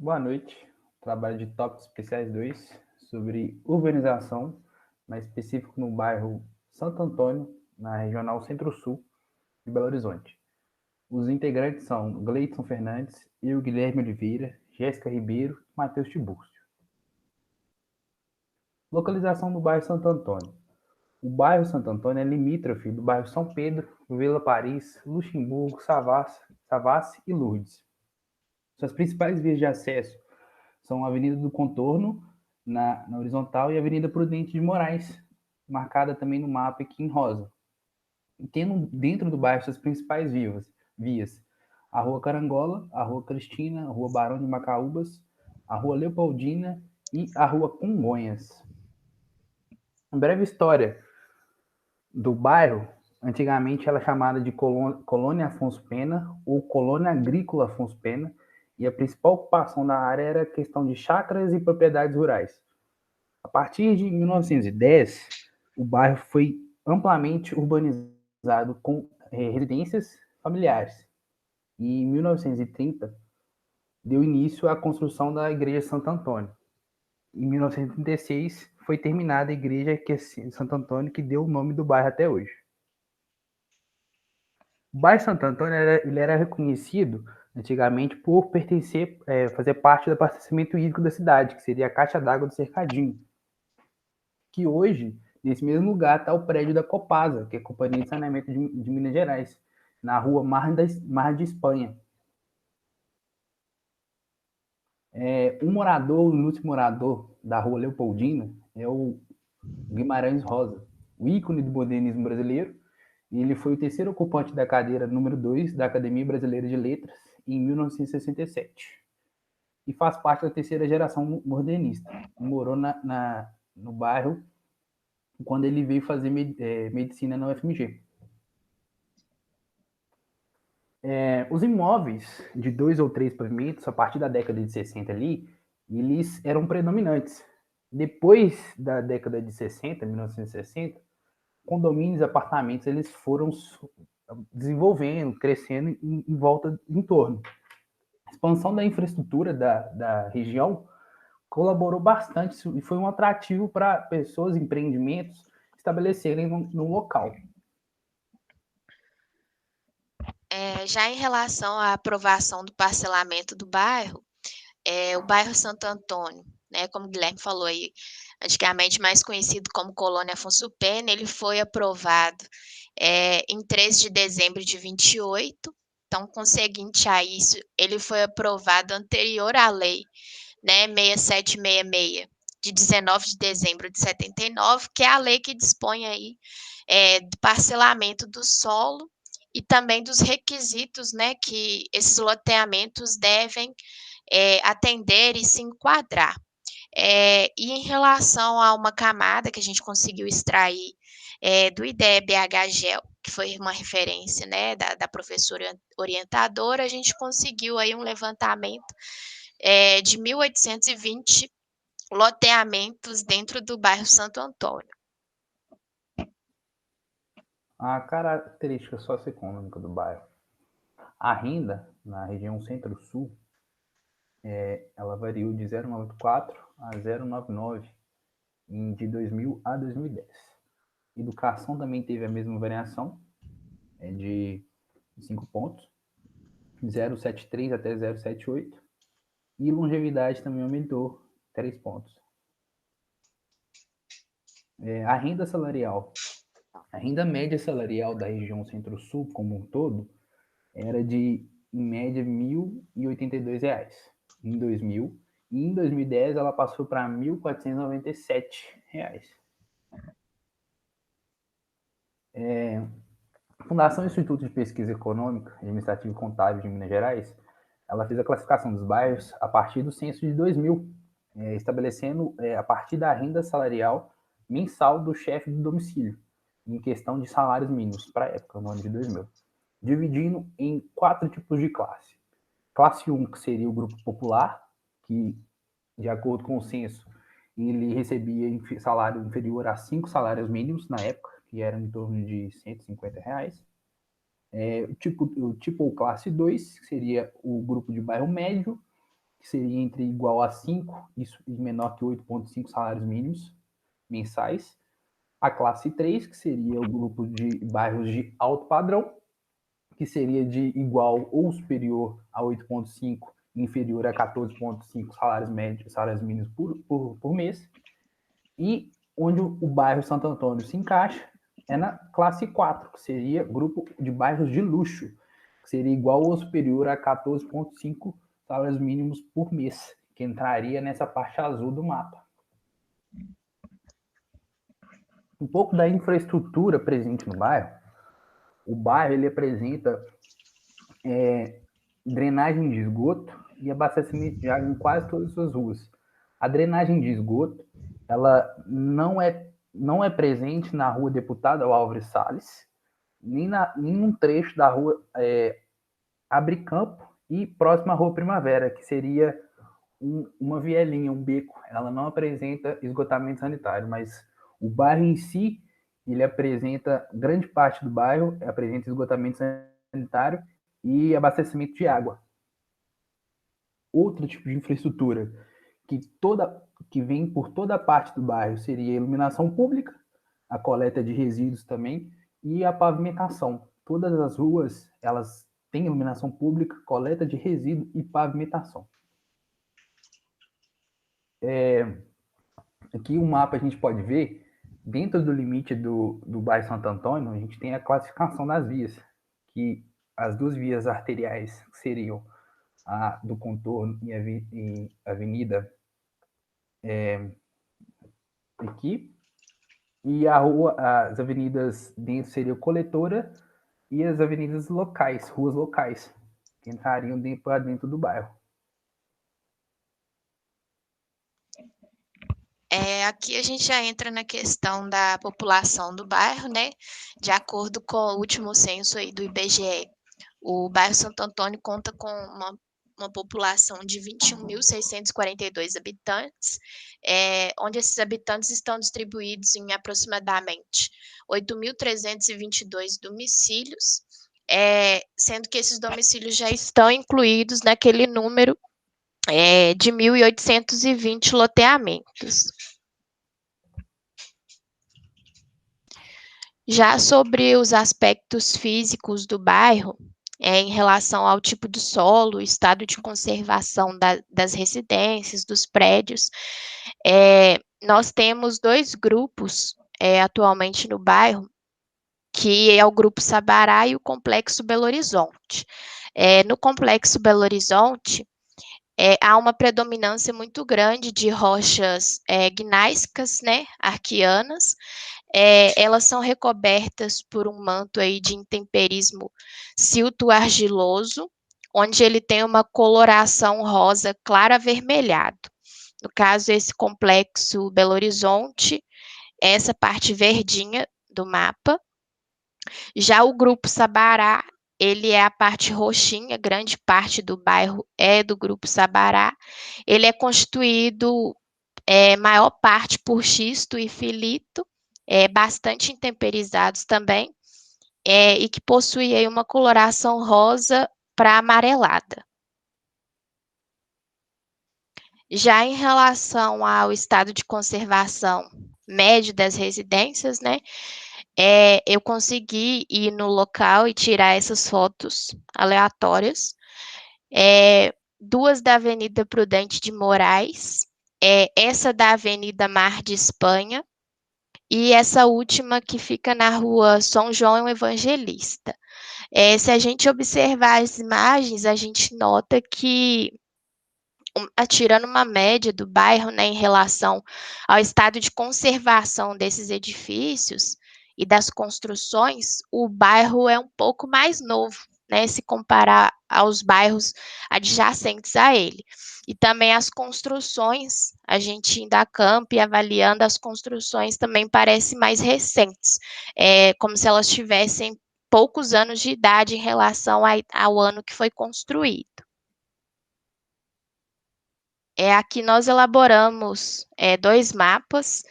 Boa noite. Trabalho de tópicos especiais 2 sobre urbanização, mais específico no bairro Santo Antônio, na regional Centro-Sul de Belo Horizonte. Os integrantes são Gleidson Fernandes, eu, Guilherme Oliveira, Jéssica Ribeiro e Matheus Tiburcio. Localização do bairro Santo Antônio. O bairro Santo Antônio é limítrofe do bairro São Pedro, Vila Paris, Luxemburgo, Savassi e Lourdes. Suas principais vias de acesso são a Avenida do Contorno, na horizontal, e a Avenida Prudente de Moraes, marcada também no mapa aqui em rosa. E tendo dentro do bairro as principais vias: a Rua Carangola, a Rua Cristina, a Rua Barão de Macaúbas, a Rua Leopoldina e a Rua Congonhas. Uma breve história do bairro. Antigamente ela é chamada de Colônia Afonso Pena ou Colônia Agrícola Afonso Pena, e a principal ocupação da área era a questão de chácaras e propriedades rurais. A partir de 1910, o bairro foi amplamente urbanizado com residências familiares. E em 1930, deu início à construção da Igreja Santo Antônio. Em 1936, foi terminada a Igreja Santo Antônio, que deu o nome do bairro até hoje. O bairro Santo Antônio ele era reconhecido antigamente por pertencer, fazer parte do abastecimento hídrico da cidade, que seria a caixa d'água do Cercadinho, que hoje, nesse mesmo lugar, está o prédio da Copasa, que é a Companhia de Saneamento de Minas Gerais, na rua Mar de Espanha. O ilustre morador da rua Leopoldina é o Guimarães Rosa, o ícone do modernismo brasileiro, e ele foi o terceiro ocupante da cadeira número 2 da Academia Brasileira de Letras em 1967. E faz parte da terceira geração modernista. Morou no bairro quando ele veio fazer medicina na UFMG. Os imóveis de 2 ou 3 pavimentos, a partir da década de 60 ali, eles eram predominantes. Depois da década de 60, 1960, condomínios e apartamentos eles foram desenvolvendo, crescendo em volta, em torno. A expansão da infraestrutura da região colaborou bastante e foi um atrativo para pessoas, empreendimentos estabelecerem no local. Já em relação à aprovação do parcelamento do bairro, o bairro Santo Antônio, né, como o Guilherme falou aí, antigamente mais conhecido como Colônia Afonso Pena, ele foi aprovado em 13 de dezembro de 28, então, conseguinte a isso, ele foi aprovado anterior à lei, né, 6766, de 19 de dezembro de 79, que é a lei que dispõe aí do parcelamento do solo e também dos requisitos, né, que esses loteamentos devem atender e se enquadrar. E em relação a uma camada que a gente conseguiu extrair do IDEA-BHGEL, que foi uma referência, né, da professora orientadora, a gente conseguiu aí um levantamento de 1.820 loteamentos dentro do bairro Santo Antônio. A característica socioeconômica do bairro. A renda na região Centro-Sul, ela variou de 0,94 a 0,99 de 2000 a 2010. Educação também teve a mesma variação, de 5 pontos, 0,73 até 0,78. E longevidade também aumentou 3 pontos. A renda salarial. A renda média salarial da região Centro-Sul como um todo era de, em média, R$ 1.082 em 2000, e em 2010 ela passou para R$ 1.497. A Fundação Instituto de Pesquisa Econômica, Administrativa e Contábil de Minas Gerais, ela fez a classificação dos bairros a partir do censo de 2000, estabelecendo a partir da renda salarial mensal do chefe do domicílio, em questão de salários mínimos para a época, no ano de 2000, dividindo em 4 tipos de classe. Classe 1, que seria o grupo popular, que, de acordo com o censo, ele recebia salário inferior a 5 salários mínimos na época, que eram em torno de R$ 150. O tipo ou classe 2, que seria o grupo de bairro médio, que seria entre igual a 5 e menor que 8,5 salários mínimos mensais. A classe 3, que seria o grupo de bairros de alto padrão, que seria de igual ou superior a 8,5 e inferior a 14,5 salários médios, salários mínimos por mês. E onde o bairro Santo Antônio se encaixa é na classe 4, que seria grupo de bairros de luxo, que seria igual ou superior a 14,5 salários mínimos por mês, que entraria nessa parte azul do mapa. Um pouco da infraestrutura presente no bairro. O bairro ele apresenta drenagem de esgoto e abastecimento de água em quase todas as suas ruas. A drenagem de esgoto ela não é presente na rua Deputado Álvares Salles, nem num trecho da rua Abricampo e próxima à rua Primavera, que seria uma vielinha, um beco. Ela não apresenta esgotamento sanitário, mas o bairro em si, ele apresenta, grande parte do bairro apresenta esgotamento sanitário e abastecimento de água. Outro tipo de infraestrutura que vem por toda a parte do bairro seria a iluminação pública, a coleta de resíduos também e a pavimentação. Todas as ruas, elas têm iluminação pública, coleta de resíduos e pavimentação. Aqui o mapa a gente pode ver, dentro do limite do bairro Santo Antônio, a gente tem a classificação das vias, que as duas vias arteriais seriam a do contorno e a avenida aqui, e as avenidas dentro seriam Coletora e as avenidas locais, ruas locais, que entrariam dentro do bairro. Aqui a gente já entra na questão da população do bairro, né? De acordo com o último censo aí do IBGE, o bairro Santo Antônio conta com uma população de 21.642 habitantes, onde esses habitantes estão distribuídos em aproximadamente 8.322 domicílios, sendo que esses domicílios já estão incluídos naquele número de 1.820 loteamentos. Já sobre os aspectos físicos do bairro, em relação ao tipo de solo, estado de conservação das residências, dos prédios, nós temos dois grupos atualmente no bairro, que é o Grupo Sabará e o Complexo Belo Horizonte. No Complexo Belo Horizonte, há uma predominância muito grande de rochas gnáissicas, né, arquianas. Elas são recobertas por um manto aí de intemperismo silto-argiloso, onde ele tem uma coloração rosa claro avermelhado. No caso, esse complexo Belo Horizonte, essa parte verdinha do mapa. Já o Grupo Sabará, ele é a parte roxinha, grande parte do bairro é do Grupo Sabará. Ele é constituído, maior parte por xisto e filito, bastante intemperizados também, e que possui aí uma coloração rosa para amarelada. Já em relação ao estado de conservação médio das residências, né, eu consegui ir no local e tirar essas fotos aleatórias. Duas da Avenida Prudente de Moraes, essa da Avenida Mar de Espanha, e essa última que fica na rua São João Evangelista. Se a gente observar as imagens, a gente nota que, tirando uma média do bairro, né, em relação ao estado de conservação desses edifícios e das construções, o bairro é um pouco mais novo, né, se comparar aos bairros adjacentes a ele. E também as construções, a gente indo a campo e avaliando as construções também parecem mais recentes, como se elas tivessem poucos anos de idade em relação ao ano que foi construído. Aqui nós elaboramos dois mapas.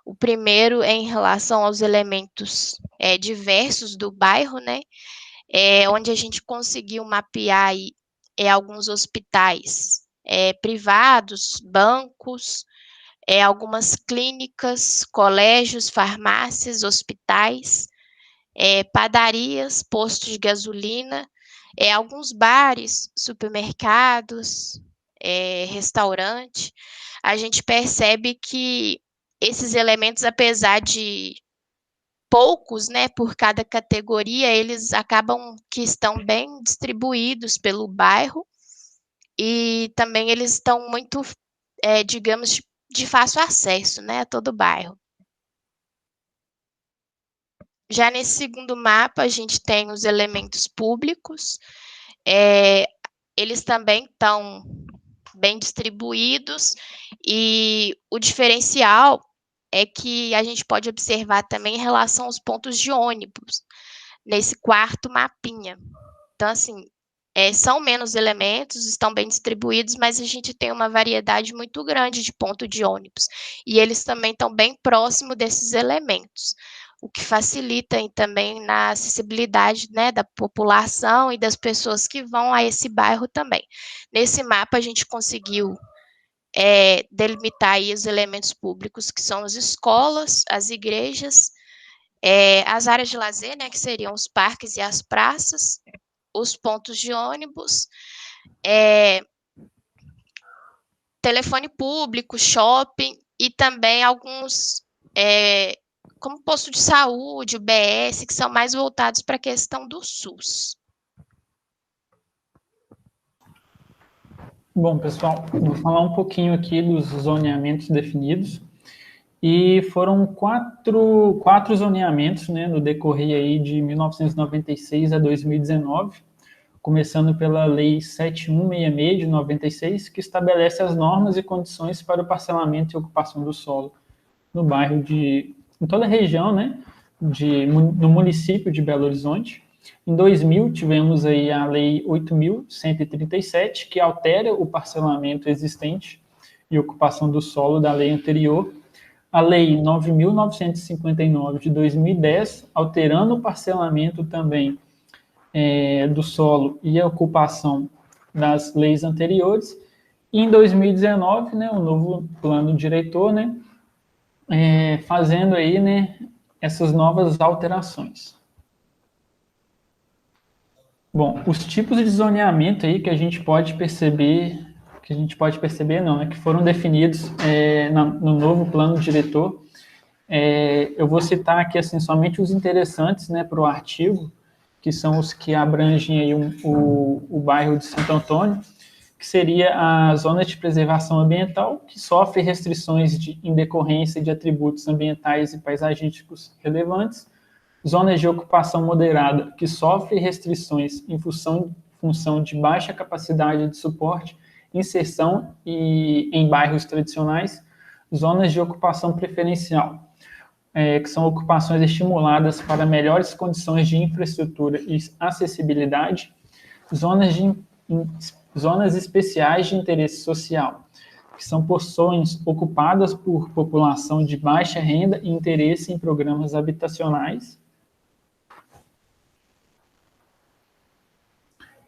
O primeiro é em relação aos elementos diversos do bairro, né? Onde a gente conseguiu mapear aí, alguns hospitais privados, bancos, algumas clínicas, colégios, farmácias, hospitais, padarias, postos de gasolina, alguns bares, supermercados, restaurante. A gente percebe que esses elementos, apesar de poucos, né, por cada categoria, eles acabam que estão bem distribuídos pelo bairro e também eles estão muito, digamos, de fácil acesso, né, a todo o bairro. Já nesse segundo mapa, a gente tem os elementos públicos, eles também estão bem distribuídos, e o diferencial é que a gente pode observar também em relação aos pontos de ônibus, nesse quarto mapinha. Então, assim, são menos elementos, estão bem distribuídos, mas a gente tem uma variedade muito grande de ponto de ônibus, e eles também estão bem próximos desses elementos, o que facilita também na acessibilidade, né, da população e das pessoas que vão a esse bairro também. Nesse mapa, a gente conseguiu delimitar aí os elementos públicos, que são as escolas, as igrejas, as áreas de lazer, né, que seriam os parques e as praças, os pontos de ônibus, telefone público, shopping, e também alguns, como posto de saúde, UBS, que são mais voltados para a questão do SUS. Bom, pessoal, vou falar um pouquinho aqui dos zoneamentos definidos. E foram quatro zoneamentos, né, no decorrer aí de 1996 a 2019, começando pela Lei 7166 de 96, que estabelece as normas e condições para o parcelamento e ocupação do solo no bairro em toda a região, né, no município de Belo Horizonte. Em 2000, tivemos aí a Lei 8.137, que altera o parcelamento existente e ocupação do solo da lei anterior. A Lei 9.959 de 2010, alterando o parcelamento também do solo e a ocupação das leis anteriores. E em 2019, né, o novo plano diretor, né, fazendo aí, né, essas novas alterações. Bom, os tipos de zoneamento aí que a gente pode perceber, não, né, que foram definidos no novo plano diretor, eu vou citar aqui assim, somente os interessantes, né, para o artigo, que são os que abrangem aí o bairro de Santo Antônio, que seria a zona de preservação ambiental, que sofre restrições em decorrência de atributos ambientais e paisagísticos relevantes, zonas de ocupação moderada, que sofre restrições em função de baixa capacidade de suporte, inserção em bairros tradicionais, zonas de ocupação preferencial, que são ocupações estimuladas para melhores condições de infraestrutura e acessibilidade, zonas especiais de interesse social, que são porções ocupadas por população de baixa renda e interesse em programas habitacionais.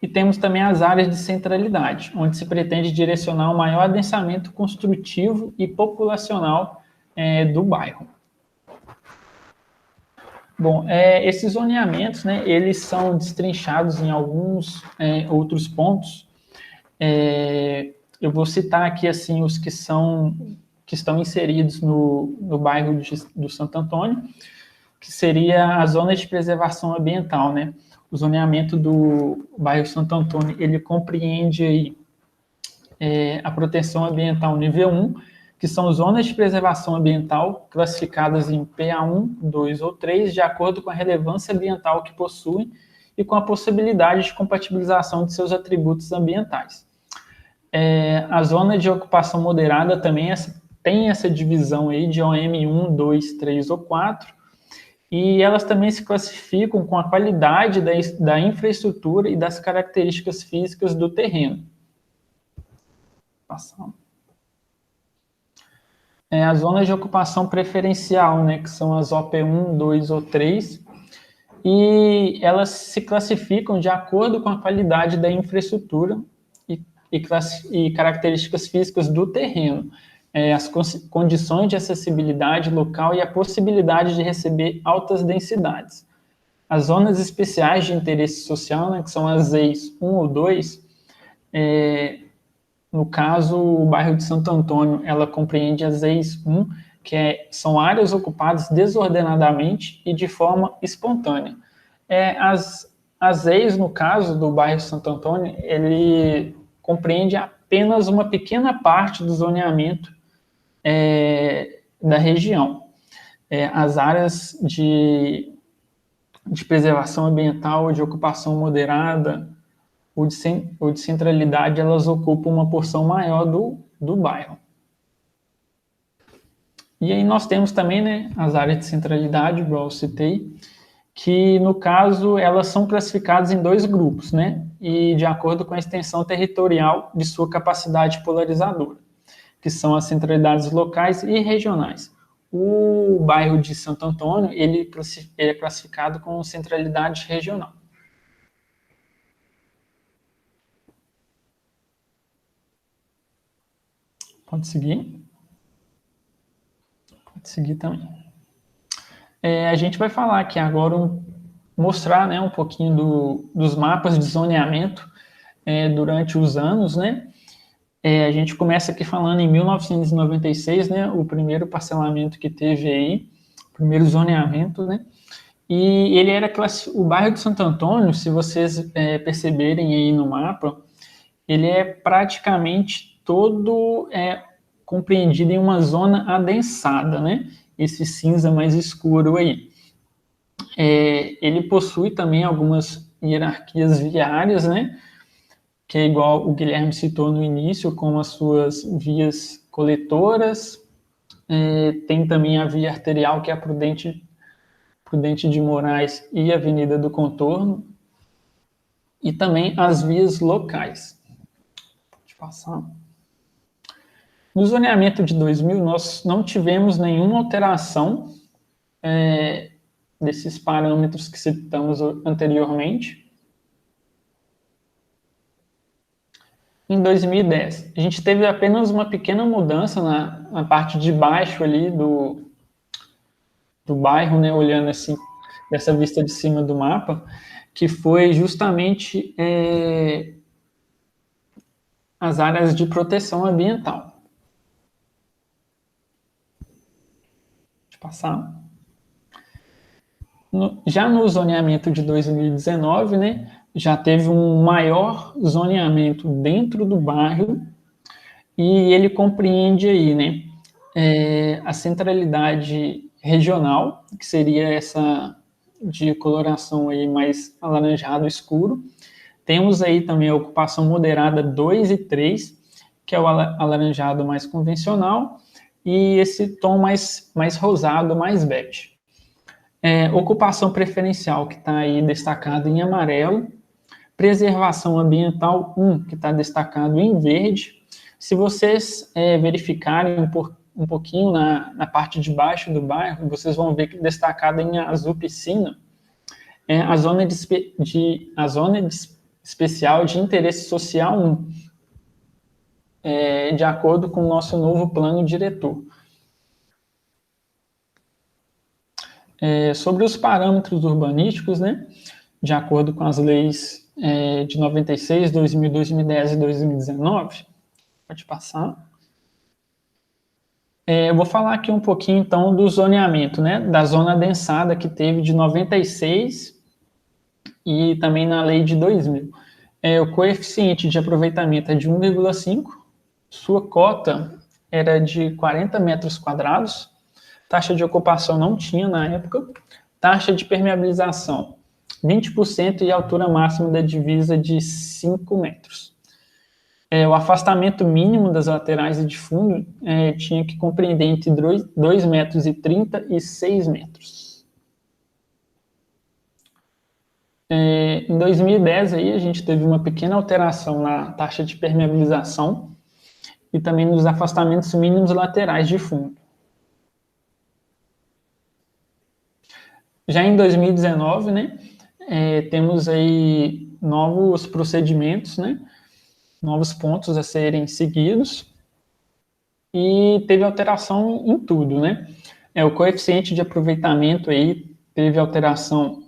E temos também as áreas de centralidade, onde se pretende direcionar um maior adensamento construtivo e populacional do bairro. Bom, esses zoneamentos, né, eles são destrinchados em alguns outros pontos. Eu vou citar aqui assim, os que estão inseridos no bairro do Santo Antônio, que seria a zona de preservação ambiental, né? O zoneamento do bairro Santo Antônio, ele compreende aí, a proteção ambiental nível 1, que são zonas de preservação ambiental classificadas em PA1, 2 ou 3, de acordo com a relevância ambiental que possuem e com a possibilidade de compatibilização de seus atributos ambientais. A zona de ocupação moderada também tem essa divisão aí de OM1, 2, 3 ou 4, e elas também se classificam com a qualidade da infraestrutura e das características físicas do terreno. Passando. As zonas de ocupação preferencial, né, que são as OP1, 2 ou 3, e elas se classificam de acordo com a qualidade da infraestrutura e características físicas do terreno, as condições de acessibilidade local e a possibilidade de receber altas densidades. As zonas especiais de interesse social, né, que são as ZEIs 1 ou 2, no caso, o bairro de Santo Antônio, ela compreende as ZEIs 1, que são áreas ocupadas desordenadamente e de forma espontânea. As ZEIs, no caso do bairro Santo Antônio, ele compreende apenas uma pequena parte do zoneamento da região. As áreas de preservação ambiental, de ocupação moderada, ou de centralidade, elas ocupam uma porção maior do bairro. E aí nós temos também, né, as áreas de centralidade, igual eu citei, que, no caso, elas são classificadas em 2 grupos, né, e de acordo com a extensão territorial de sua capacidade polarizadora, que são as centralidades locais e regionais. O bairro de Santo Antônio, ele é classificado como centralidade regional. Pode seguir. Pode seguir também. A gente vai falar aqui agora, mostrar, né, um pouquinho dos mapas de zoneamento durante os anos, né? A gente começa aqui falando em 1996, né, o primeiro parcelamento que teve aí, o primeiro zoneamento, né? E ele era o bairro de Santo Antônio, se vocês perceberem aí no mapa, ele é praticamente todo compreendido em uma zona adensada, né? Esse cinza mais escuro aí. Ele possui também algumas hierarquias viárias, né? Que é igual o Guilherme citou no início, com as suas vias coletoras. Tem também a via arterial, que é a Prudente de Moraes e a Avenida do Contorno. E também as vias locais. Pode passar. No zoneamento de 2000, nós não tivemos nenhuma alteração desses parâmetros que citamos anteriormente. Em 2010, a gente teve apenas uma pequena mudança na parte de baixo ali do bairro, né, olhando assim, dessa vista de cima do mapa, que foi justamente as áreas de proteção ambiental. Passar. Já no zoneamento de 2019, né, já teve um maior zoneamento dentro do bairro e ele compreende aí, né, a centralidade regional, que seria essa de coloração aí mais alaranjado escuro. Temos aí também a ocupação moderada 2 e 3, que é o alaranjado mais convencional, e esse tom mais rosado, mais bege. Ocupação preferencial, que está aí destacado em amarelo. Preservação ambiental 1, que está destacado em verde. Se vocês verificarem um pouquinho na parte de baixo do bairro, vocês vão ver que destacado em azul piscina a zona especial de interesse social 1. De acordo com o nosso novo plano diretor. Sobre os parâmetros urbanísticos, né, de acordo com as leis de 96, 2000, 2010 e 2019, pode passar. Eu vou falar aqui um pouquinho, então, do zoneamento, né, da zona adensada que teve de 96 e também na lei de 2000. O coeficiente de aproveitamento é de 1,5, sua cota era de 40 metros quadrados, taxa de ocupação não tinha na época, taxa de permeabilização 20% e altura máxima da divisa de 5 metros. O afastamento mínimo das laterais e de fundo tinha que compreender entre 2,30 metros e 6 metros. Em 2010, aí, a gente teve uma pequena alteração na taxa de permeabilização e também nos afastamentos mínimos laterais de fundo. Já em 2019, né, temos aí novos procedimentos, né, novos pontos a serem seguidos, e teve alteração em tudo, né? O coeficiente de aproveitamento aí teve alteração,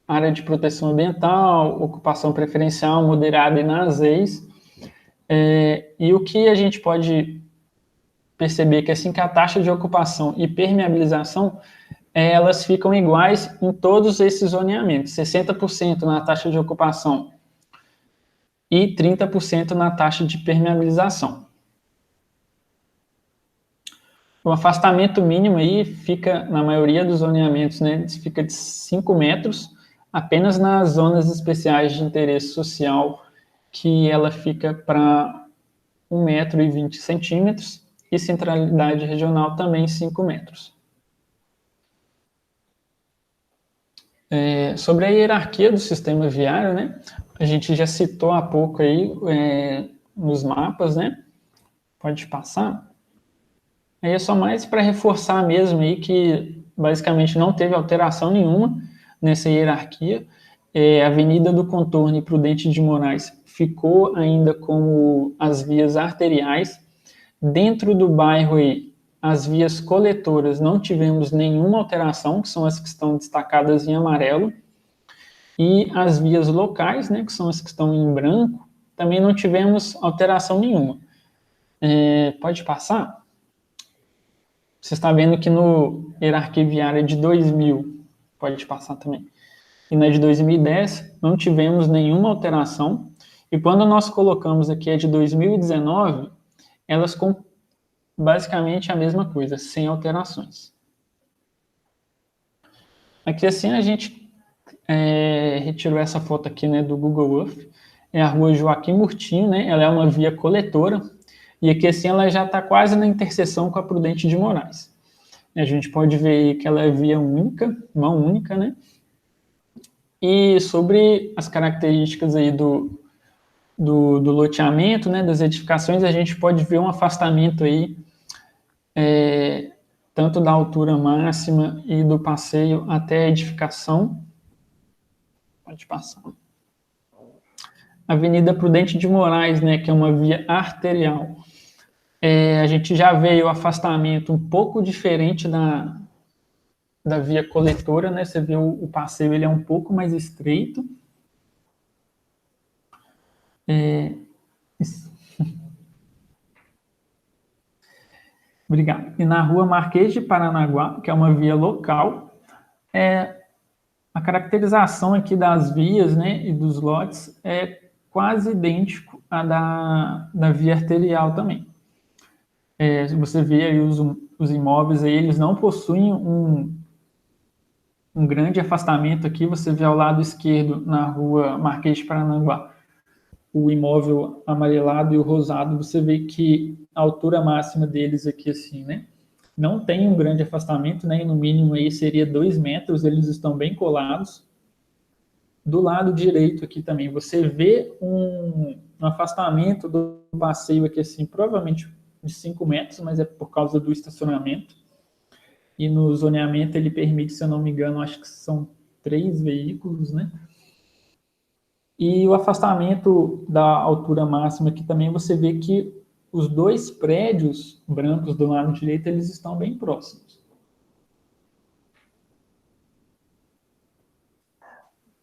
área de proteção ambiental, ocupação preferencial, moderada e nas EIs. E o que a gente pode perceber que assim que a taxa de ocupação e permeabilização, elas ficam iguais em todos esses zoneamentos, 60% na taxa de ocupação e 30% na taxa de permeabilização. O afastamento mínimo aí fica, na maioria dos zoneamentos, né, fica de 5 metros, apenas nas zonas especiais de interesse social, que ela fica para 1,20 m, e centralidade regional também 5 metros. Sobre a hierarquia do sistema viário, né, a gente já citou há pouco aí nos mapas, né, pode passar. Aí é só mais para reforçar mesmo aí que basicamente não teve alteração nenhuma nessa hierarquia. A Avenida do Contorno e Prudente de Moraes ficou ainda como as vias arteriais. Dentro do bairro aí, as vias coletoras não tivemos nenhuma alteração, que são as que estão destacadas em amarelo. E as vias locais, né, que são as que estão em branco, também não tivemos alteração nenhuma. Pode passar? Você está vendo que no hierarquia viária de 2000, pode passar também, e na de 2010, não tivemos nenhuma alteração. E quando nós colocamos aqui a de 2019, elas com basicamente a mesma coisa, sem alterações. Aqui assim a gente retirou essa foto aqui, né, do Google Earth. É a rua Joaquim Murtinho, né? Ela é uma via coletora. E aqui assim ela já está quase na interseção com a Prudente de Moraes. A gente pode ver que ela é via única, mão única, né? E sobre as características aí do loteamento, né, das edificações, a gente pode ver um afastamento aí, tanto da altura máxima e do passeio até a edificação. Pode passar. Avenida Prudente de Moraes, né, que é uma via arterial. A gente já vê o afastamento um pouco diferente da via coletora, né? Você vê o passeio, ele é um pouco mais estreito. Obrigado. E na rua Marquês de Paranaguá, que é uma via local, a caracterização aqui das vias, né, e dos lotes é quase idêntico à da via arterial também. Você vê aí os imóveis aí, eles não possuem um grande afastamento aqui. Você vê ao lado esquerdo, na rua Marquês de Paranaguá, o imóvel amarelado e o rosado. Você vê que a altura máxima deles aqui, assim, né, não tem um grande afastamento, né, no mínimo aí seria 2 metros, eles estão bem colados. Do lado direito aqui também, você vê um afastamento do passeio aqui, assim, provavelmente de 5 metros, mas é por causa do estacionamento. E no zoneamento ele permite, se eu não me engano, acho que são 3 veículos, né? E o afastamento da altura máxima aqui também, você vê que os 2 prédios brancos do lado direito, eles estão bem próximos.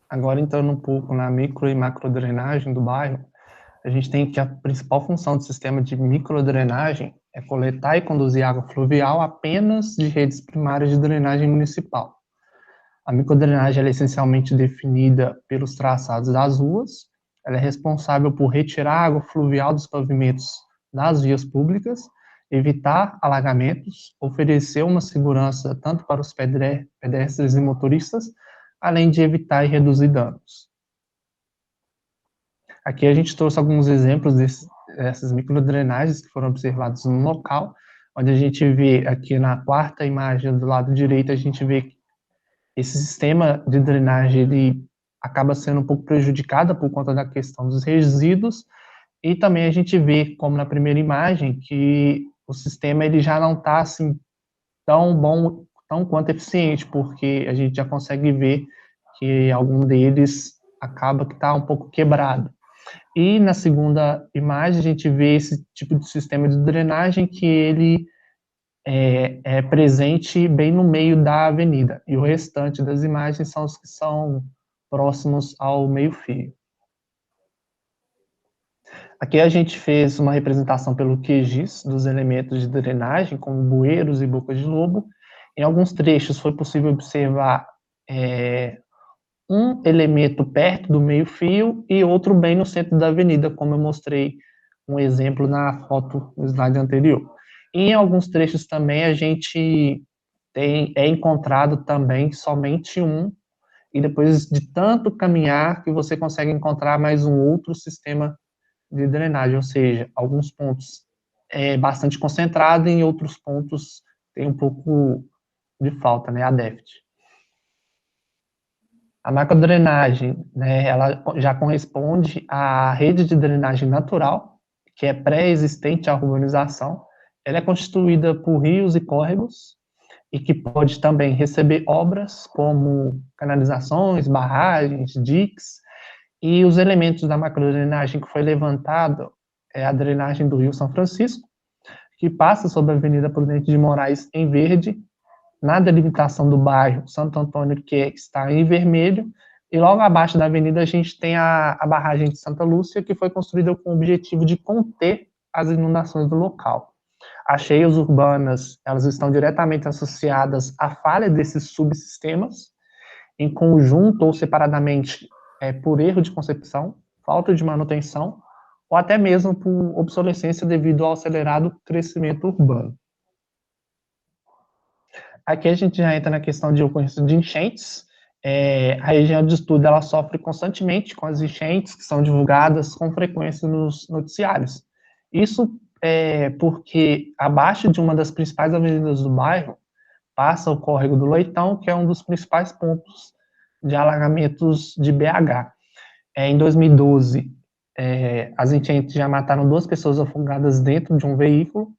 Agora, entrando um pouco na micro e macro drenagem do bairro, a gente tem que a principal função do sistema de microdrenagem é coletar e conduzir água fluvial apenas de redes primárias de drenagem municipal. A microdrenagem é essencialmente definida pelos traçados das ruas. Ela é responsável por retirar a água fluvial dos pavimentos das vias públicas, evitar alagamentos, oferecer uma segurança tanto para os pedestres e motoristas, além de evitar e reduzir danos. Aqui a gente trouxe alguns exemplos dessas microdrenagens que foram observadas no local, onde a gente vê aqui na 4ª imagem do lado direito, a gente vê que esse sistema de drenagem ele acaba sendo um pouco prejudicado por conta da questão dos resíduos, e também a gente vê, como na primeira imagem, que o sistema ele já não está assim, tão bom, tão quanto eficiente, porque a gente já consegue ver que algum deles acaba que está um pouco quebrado. E na segunda imagem a gente vê esse tipo de sistema de drenagem que ele é presente bem no meio da avenida, e o restante das imagens são os que são próximos ao meio-fio. Aqui a gente fez uma representação pelo QGIS dos elementos de drenagem, como bueiros e bocas de lobo. Em alguns trechos foi possível observar um elemento perto do meio-fio e outro bem no centro da avenida, como eu mostrei um exemplo na foto no slide anterior. E em alguns trechos também a gente é encontrado também somente um, e depois de tanto caminhar que você consegue encontrar mais um outro sistema de drenagem, ou seja, alguns pontos bastante concentrado e em outros pontos tem um pouco de falta, né, a déficit. A macrodrenagem, né, ela já corresponde à rede de drenagem natural, que é pré-existente à urbanização. Ela é constituída por rios e córregos, e que pode também receber obras como canalizações, barragens, diques, e os elementos da macrodrenagem que foi levantado é a drenagem do Rio São Francisco, que passa sobre a Avenida Prudente de Moraes em verde, na delimitação do bairro Santo Antônio, que está em vermelho, e logo abaixo da avenida a gente tem a barragem de Santa Lúcia, que foi construída com o objetivo de conter as inundações do local. As cheias urbanas, elas estão diretamente associadas à falha desses subsistemas, em conjunto ou separadamente, por erro de concepção, falta de manutenção, ou até mesmo por obsolescência devido ao acelerado crescimento urbano. Aqui a gente já entra na questão de ocorrência de enchentes. A região de estudo ela sofre constantemente com as enchentes que são divulgadas com frequência nos noticiários. Isso porque abaixo de uma das principais avenidas do bairro passa o córrego do Leitão, que é um dos principais pontos de alagamentos de BH. Em 2012, as enchentes já mataram 2 pessoas afogadas dentro de um veículo,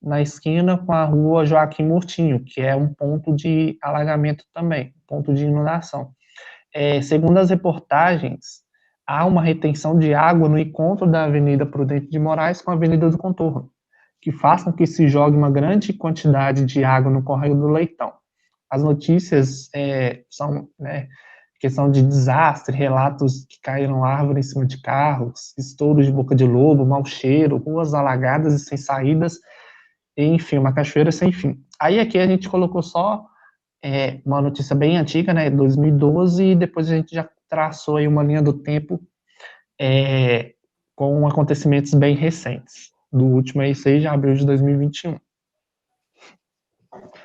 na esquina com a rua Joaquim Murtinho, que é um ponto de alagamento também, ponto de inundação. Segundo as reportagens, há uma retenção de água no encontro da Avenida Prudente de Moraes com a Avenida do Contorno, que faz com que se jogue uma grande quantidade de água no córrego do Leitão. As notícias são questão de desastre, relatos que caíram árvores em cima de carros, estouros de boca de lobo, mau cheiro, ruas alagadas e sem saídas, enfim, uma cachoeira sem fim. Aí aqui a gente colocou só uma notícia bem antiga, né, 2012, e depois a gente já traçou aí uma linha do tempo com acontecimentos bem recentes, do último aí, 6 de abril de 2021.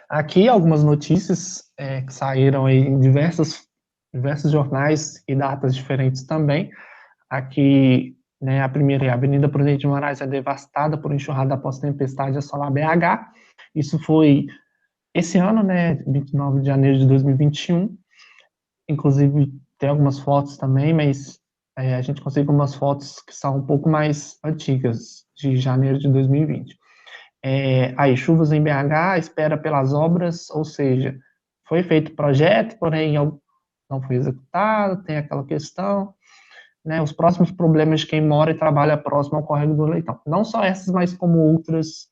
Aqui algumas notícias que saíram aí em diversos jornais e datas diferentes também. Aqui, né, a primeira é a Avenida Prudente de Moraes é devastada por enxurrada após tempestade assolar BH. Isso foi esse ano, né, 29 de janeiro de 2021. Inclusive, tem algumas fotos também, mas a gente consegue algumas fotos que são um pouco mais antigas, de janeiro de 2020. Aí, chuvas em BH, espera pelas obras, ou seja, foi feito projeto, porém não foi executado, tem aquela questão, né, os próximos problemas de quem mora e trabalha próximo ao córrego do Leitão. Não só essas, mas como outras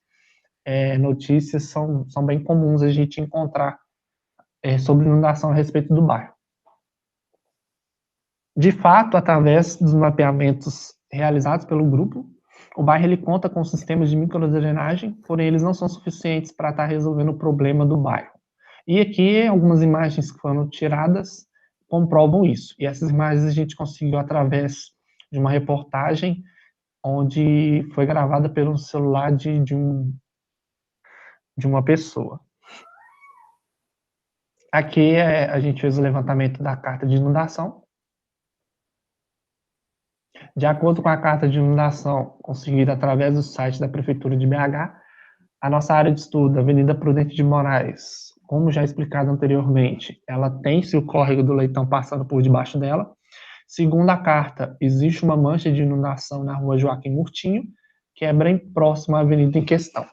notícias são bem comuns a gente encontrar sobre inundação a respeito do bairro. De fato, através dos mapeamentos realizados pelo grupo, o bairro ele conta com sistemas de microdrenagem, porém eles não são suficientes para estar resolvendo o problema do bairro. E aqui algumas imagens que foram tiradas comprovam isso. E essas imagens a gente conseguiu através de uma reportagem onde foi gravada pelo celular de uma pessoa. Aqui a gente fez o levantamento da carta de inundação. De acordo com a carta de inundação conseguida através do site da Prefeitura de BH, a nossa área de estudo, Avenida Prudente de Moraes, como já explicado anteriormente, ela tem seu córrego do Leitão passando por debaixo dela. Segundo a carta, existe uma mancha de inundação na rua Joaquim Murtinho, que é bem próxima à avenida em questão.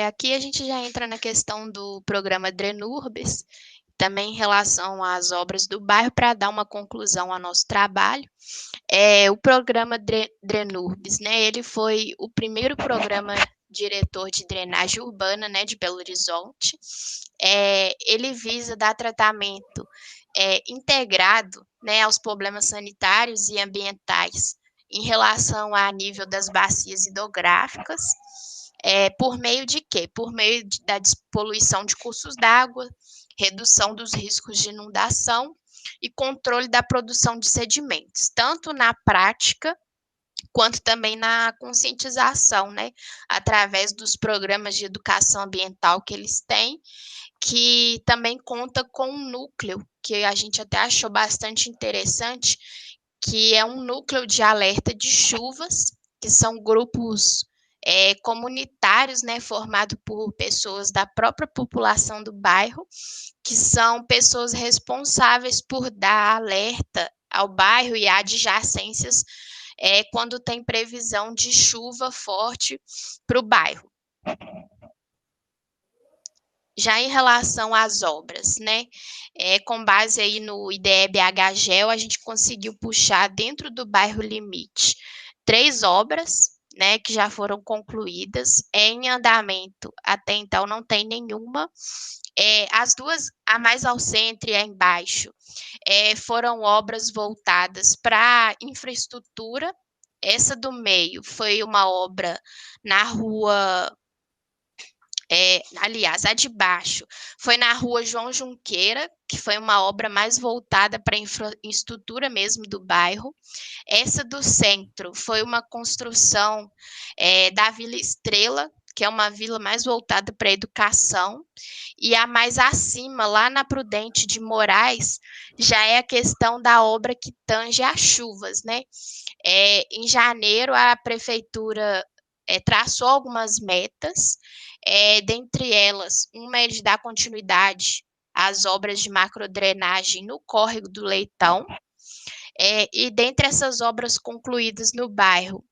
Aqui a gente já entra na questão do programa Drenurbes, também em relação às obras do bairro, para dar uma conclusão ao nosso trabalho. O programa Drenurbis, né, ele foi o primeiro programa diretor de drenagem urbana, né, de Belo Horizonte. Ele visa dar tratamento integrado, né, aos problemas sanitários e ambientais em relação a nível das bacias hidrográficas, por meio de quê? Por meio da despoluição de cursos d'água, redução dos riscos de inundação e controle da produção de sedimentos, tanto na prática quanto também na conscientização, né, através dos programas de educação ambiental que eles têm, que também conta com um núcleo, que a gente até achou bastante interessante, que é um núcleo de alerta de chuvas, que são grupos comunitários, né, formado por pessoas da própria população do bairro, que são pessoas responsáveis por dar alerta ao bairro e adjacências quando tem previsão de chuva forte para o bairro. Já em relação às obras, né, com base aí no IDE-BHGEL, a gente conseguiu puxar dentro do bairro Limite 3 obras, né, que já foram concluídas, em andamento até então não tem nenhuma. As duas, a mais ao centro e a embaixo, foram obras voltadas para infraestrutura. Essa do meio foi uma obra na rua, aliás, a de baixo foi na rua João Junqueira, que foi uma obra mais voltada para a infraestrutura mesmo do bairro. Essa do centro foi uma construção da Vila Estrela, que é uma vila mais voltada para a educação, e a mais acima, lá na Prudente de Moraes, já é a questão da obra que tange as chuvas, né? Em janeiro, a prefeitura traçou algumas metas, dentre elas, uma é de dar continuidade às obras de macrodrenagem no córrego do Leitão, e dentre essas obras concluídas no bairro,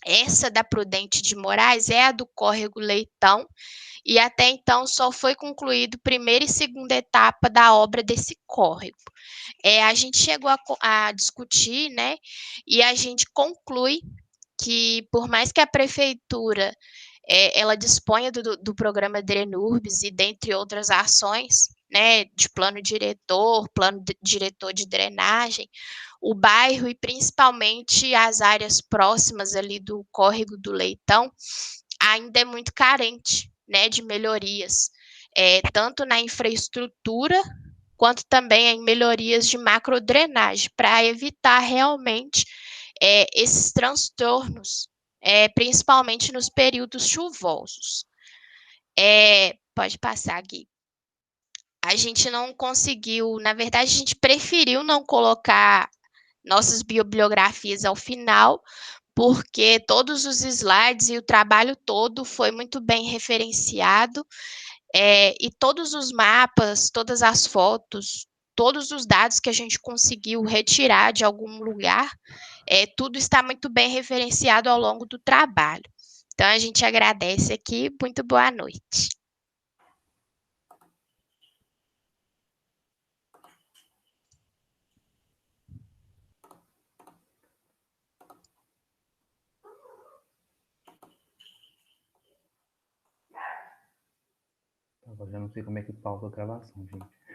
essa da Prudente de Moraes é a do córrego Leitão, e até então só foi concluído primeira e segunda etapa da obra desse córrego. A gente chegou a discutir, né, e a gente conclui que, por mais que a prefeitura ela disponha do programa Drenurbis e dentre outras ações, né, de plano diretor de drenagem, o bairro e principalmente as áreas próximas ali do córrego do Leitão ainda é muito carente, né, de melhorias, tanto na infraestrutura quanto também em melhorias de macrodrenagem, para evitar realmente esses transtornos, principalmente nos períodos chuvosos. Pode passar, Gui. A gente não conseguiu, na verdade, a gente preferiu não colocar nossas bibliografias ao final, porque todos os slides e o trabalho todo foi muito bem referenciado, e todos os mapas, todas as fotos, todos os dados que a gente conseguiu retirar de algum lugar, tudo está muito bem referenciado ao longo do trabalho. Então, a gente agradece aqui. Muito boa noite. Agora já não sei como é que pausa a gravação, gente.